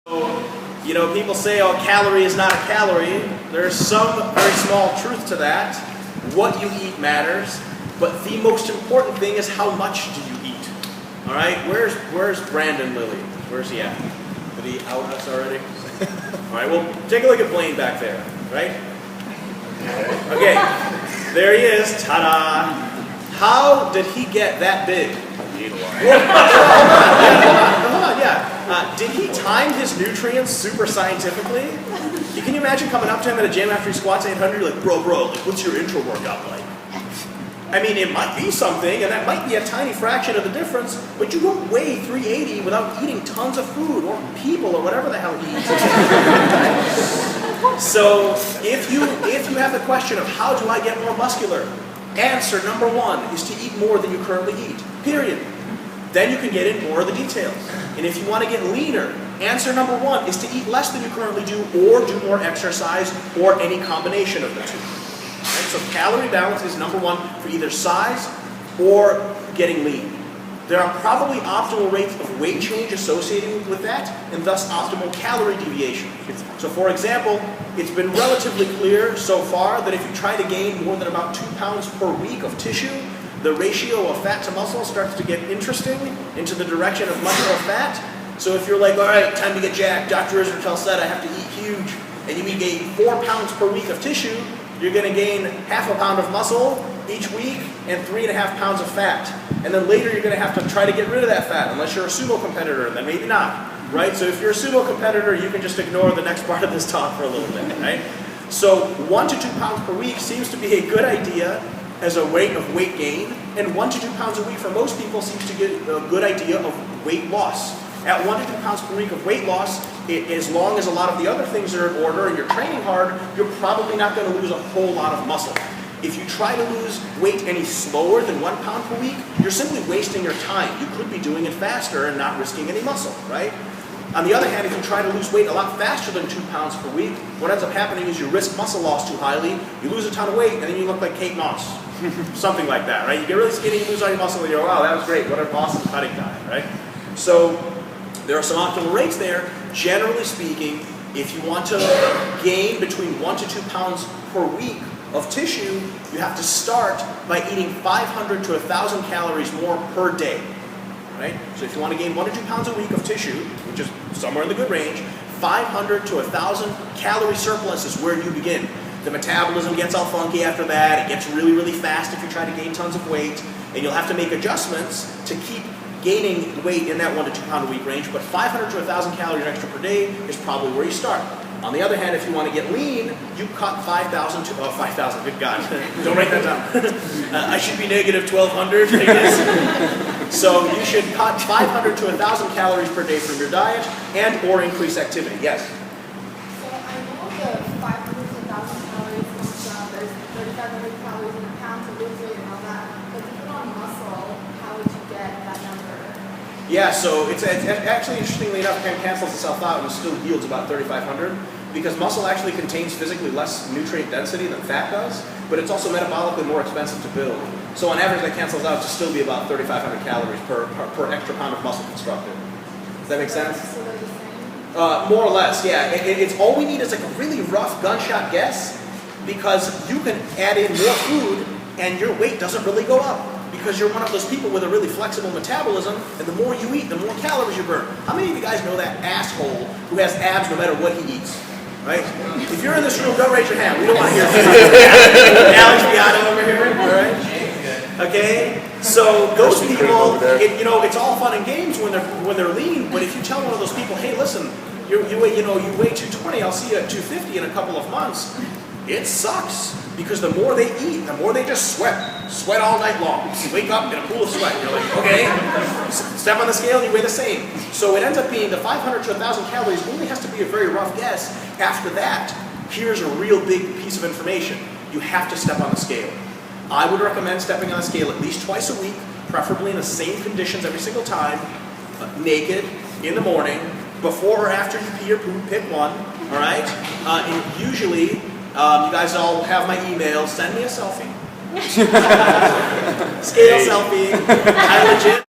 You know, people say, oh, calorie is not a calorie. There's some very small truth to that. What you eat matters, but the most important thing is how much do you eat. All right, where's Brandon Lilly? Where's he at? Did he out us already? All right, well, take a look at Blaine back there, right? Okay, there he is, ta-da. How did he get that big? Hold on, yeah. Did he time his nutrients super scientifically? Can you imagine coming up to him at a gym after he squats 800, you're like, bro, like, what's your intro workout like? I mean, it might be something, and that might be a tiny fraction of the difference, but you don't weigh 380 without eating tons of food, or people, or whatever the hell he eats. So, if you have the question of how do I get more muscular, answer number one is to eat more than you currently eat, period. Then you can get in more of the details. And if you want to get leaner, answer number one is to eat less than you currently do, or do more exercise, or any combination of the two. Right? So calorie balance is number one for either size or getting lean. There are probably optimal rates of weight change associated with that, and thus optimal calorie deviation. So for example, it's been relatively clear so far that if you try to gain more than about 2 pounds per week of tissue, the ratio of fat to muscle starts to get interesting into the direction of muscle or fat. So if you're like, all right, time to get jacked, Dr. Israetel said I have to eat huge, and you gain 4 pounds per week of tissue, you're going to gain half a pound of muscle each week and 3.5 pounds of fat. And then later you're going to have to try to get rid of that fat, unless you're a sumo competitor, then maybe not, right? So if you're a sumo competitor, you can just ignore the next part of this talk for a little bit, right? So 1 to 2 pounds per week seems to be a good idea as a rate of weight gain, and 1 to 2 pounds a week for most people seems to get a good idea of weight loss. At 1 to 2 pounds per week of weight loss, as long as a lot of the other things are in order and you're training hard, you're probably not going to lose a whole lot of muscle. If you try to lose weight any slower than 1 pound per week, you're simply wasting your time. You could be doing it faster and not risking any muscle, right? On the other hand, if you try to lose weight a lot faster than 2 pounds per week, what ends up happening is you risk muscle loss too highly, you lose a ton of weight, and then you look like Kate Moss. Something like that, right? You get really skinny, you lose all your muscle, and you go, wow, that was great, what an awesome cutting diet, right? So there are some optimal rates there. Generally speaking, if you want to gain between 1 to 2 pounds per week of tissue, you have to start by eating 500 to 1,000 calories more per day. Right? So if you want to gain 1 to 2 pounds a week of tissue, which is somewhere in the good range, 500 to 1,000 calorie surplus is where you begin. The metabolism gets all funky after that. It gets really, really fast if you try to gain tons of weight, and you'll have to make adjustments to keep gaining weight in that 1 to 2 pound a week range, but 500 to 1,000 calories extra per day is probably where you start. On the other hand, if you want to get lean, you cut 5,000 to, 5,000, good God, don't write that down. I should be negative 1,200, I guess. So you should cut 500 to 1,000 calories per day from your diet and or increase activity. Yes? So I know the 500 to 1,000 calories comes down, there's 3,500 calories in a pound to lose weight and all that, but to put on muscle, how would you get that number? Yeah, so it's actually, interestingly enough, kind of cancels itself out and still yields about 3,500 because muscle actually contains physically less nutrient density than fat does, but it's also metabolically more expensive to build. So on average, that cancels out to still be about 3,500 calories per extra pound of muscle constructed. Does that make sense? So they're the same? More or less, yeah. It's all we need is like a really rough gunshot guess because you can add in more food and your weight doesn't really go up. Because you're one of those people with a really flexible metabolism, and the more you eat, the more calories you burn. How many of you guys know that asshole who has abs no matter what he eats? Right? If you're in this room, don't raise your hand. We don't want to hear Alex Beato over here. All right? Okay? So those people, it's all fun and games when they're lean, but if you tell one of those people, hey, listen, you weigh 220, I'll see you at 250 in a couple of months. It sucks because the more they eat, the more they just sweat all night long. You wake up in a pool of sweat. You're like, okay, step on the scale and you weigh the same. So it ends up being the 500 to 1,000 calories only has to be a very rough guess. After that, here's a real big piece of information. You have to step on the scale. I would recommend stepping on the scale at least twice a week, preferably in the same conditions every single time, naked, in the morning, before or after you pee or poop, pick one, all right? And usually, you guys all have my email. Send me a selfie. Scale selfie. I legit.